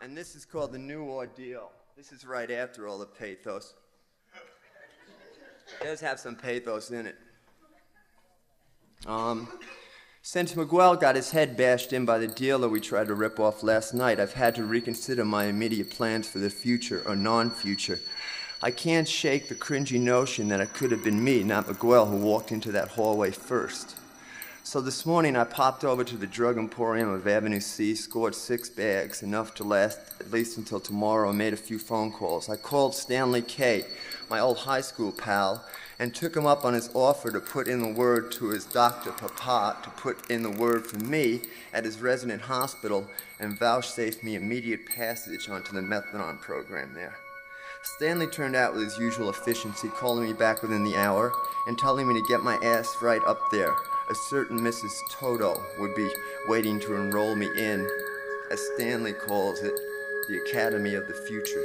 And this is called the New Ordeal. This is right after all the pathos. It does have some pathos in it. Since Miguel got his head bashed in by the dealer we tried to rip off last night, I've had to reconsider my immediate plans for the future or non-future. I can't shake the cringy notion that it could have been me, not Miguel, who walked into that hallway first. So this morning I popped over to the drug emporium of Avenue C, scored 6 bags, enough to last at least until tomorrow, and made a few phone calls. I called Stanley K., my old high school pal, and took him up on his offer to put in the word to his doctor, Papa, to put in the word for me at his resident hospital and vouchsafe me immediate passage onto the methadone program there. Stanley turned out with his usual efficiency, calling me back within the hour and telling me to get my ass right up there. A certain Mrs. Toto would be waiting to enroll me in, as Stanley calls it, the Academy of the Future.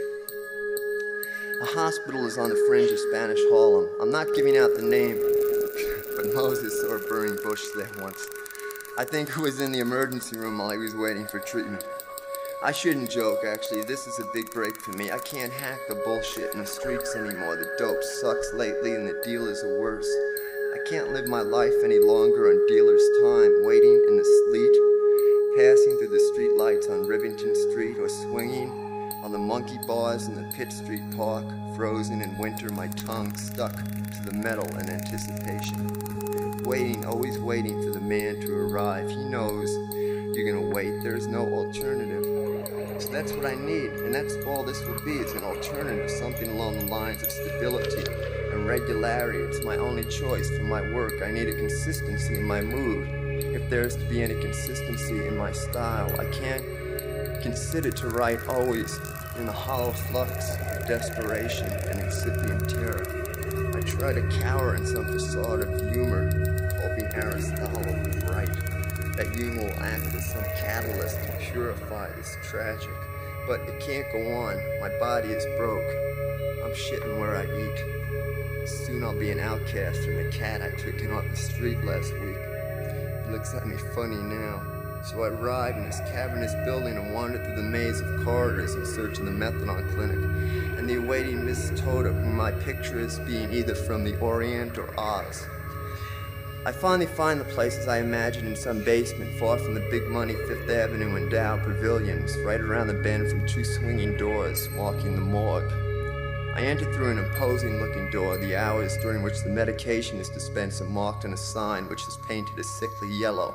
A hospital is on the fringe of Spanish Harlem. I'm not giving out the name, but Moses saw a burning bush there once. I think it was in the emergency room while he was waiting for treatment. I shouldn't joke, actually. This is a big break for me. I can't hack the bullshit in the streets anymore. The dope sucks lately and the dealers are worse. I can't live my life any longer on dealer's time, waiting in the sleet, passing through the street lights on Rivington Street, or swinging on the monkey bars in the Pitt Street Park, frozen in winter, my tongue stuck to the metal in anticipation. Waiting, always waiting for the man to arrive. He knows you're gonna wait. There's no alternative. So that's what I need, and that's all this will be. It's an alternative, something along the lines of stability and regularity. It's my only choice for my work. I need a consistency in my mood. If there's to be any consistency in my style, I can't consider to write always in the hollow flux of desperation and incipient terror. I try to cower in some facade of humor, hoping Aristotle was right, that humor will act as some catalyst to purify this tragic. But it can't go on. My body is broke. I'm shitting where I eat. Soon I'll be an outcast from the cat I took in off the street last week. He looks at me funny now. So I arrive in this cavernous building and wander through the maze of corridors in search of the methadone clinic and the awaiting Miss Tota, whom I picture as being either from the Orient or Oz. I finally find the place as I imagined, in some basement far from the big money Fifth Avenue and Dow pavilions, right around the bend from 2 swinging doors marking the morgue. I enter through an imposing looking door. The hours during which the medication is dispensed are marked on a sign which is painted a sickly yellow,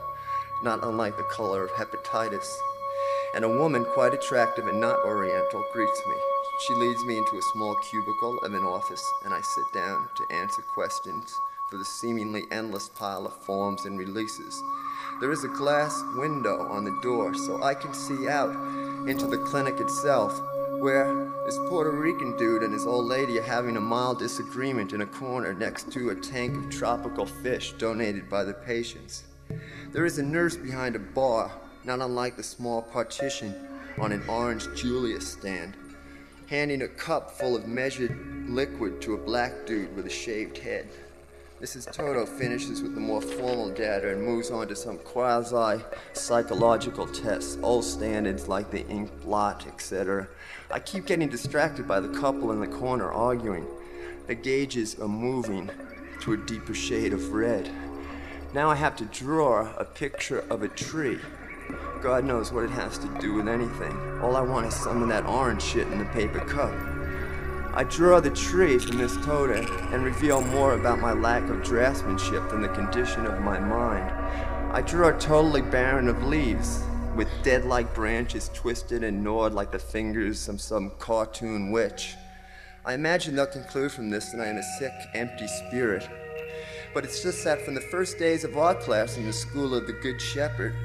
not unlike the color of hepatitis. And a woman, quite attractive and not oriental, greets me. She leads me into a small cubicle of an office, and I sit down to answer questions for the seemingly endless pile of forms and releases. There is a glass window on the door, so I can see out into the clinic itself, where this Puerto Rican dude and his old lady are having a mild disagreement in a corner next to a tank of tropical fish donated by the patients. There is a nurse behind a bar, not unlike the small partition on an orange Julius stand, handing a cup full of measured liquid to a black dude with a shaved head. Mrs. Toto finishes with the more formal data and moves on to some quasi-psychological tests, old standards like the ink blot, etc. I keep getting distracted by the couple in the corner arguing. The gauges are moving to a deeper shade of red. Now I have to draw a picture of a tree. God knows what it has to do with anything. All I want is some of that orange shit in the paper cup. I draw the tree for Miss Tota and reveal more about my lack of draftsmanship than the condition of my mind. I draw totally barren of leaves, with dead-like branches twisted and gnawed like the fingers of some cartoon witch. I imagine they'll conclude from this that I am a sick, empty spirit. But it's just that from the first days of art class in the School of the Good Shepherd,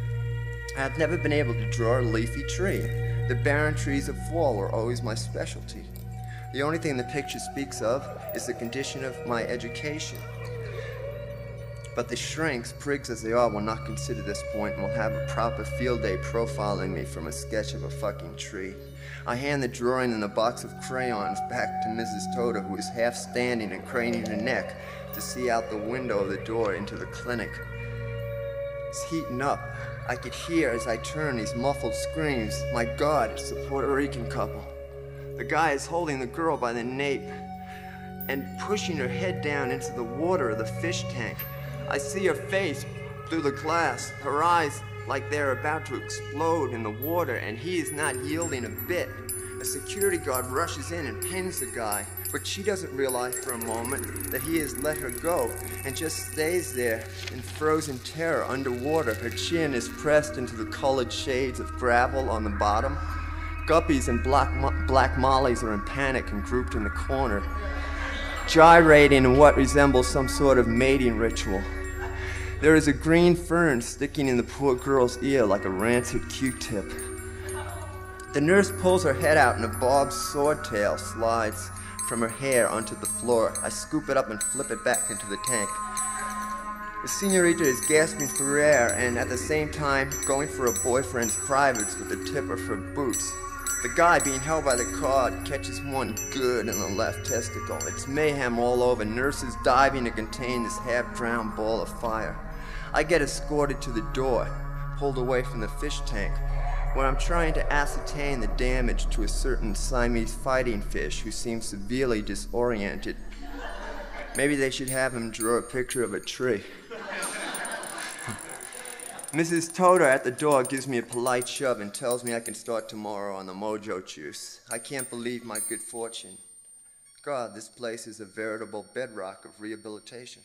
I have never been able to draw a leafy tree. The barren trees of fall are always my specialty. The only thing the picture speaks of is the condition of my education. But the shrinks, prigs as they are, will not consider this point and will have a proper field day profiling me from a sketch of a fucking tree. I hand the drawing and a box of crayons back to Mrs. Tota, who is half standing and craning her neck to see out the window of the door into the clinic. It's heating up. I could hear as I turn these muffled screams. My God, it's the Puerto Rican couple. The guy is holding the girl by the nape and pushing her head down into the water of the fish tank. I see her face through the glass, her eyes like they're about to explode in the water, and he is not yielding a bit. A security guard rushes in and pins the guy, but she doesn't realize for a moment that he has let her go and just stays there in frozen terror underwater. Her chin is pressed into the colored shades of gravel on the bottom. Guppies and black mollies are in panic and grouped in the corner, gyrating in what resembles some sort of mating ritual. There is a green fern sticking in the poor girl's ear like a rancid Q-tip. The nurse pulls her head out and a bob's swordtail slides from her hair onto the floor. I scoop it up and flip it back into the tank. The senorita is gasping for air and at the same time going for a boyfriend's privates with the tip of her boots. The guy being held by the cord catches one good in the left testicle. It's mayhem all over, nurses diving to contain this half-drowned ball of fire. I get escorted to the door, pulled away from the fish tank, where I'm trying to ascertain the damage to a certain Siamese fighting fish who seems severely disoriented. Maybe they should have him draw a picture of a tree. Mrs. Toda at the door gives me a polite shove and tells me I can start tomorrow on the mojo juice. I can't believe my good fortune. God, this place is a veritable bedrock of rehabilitation.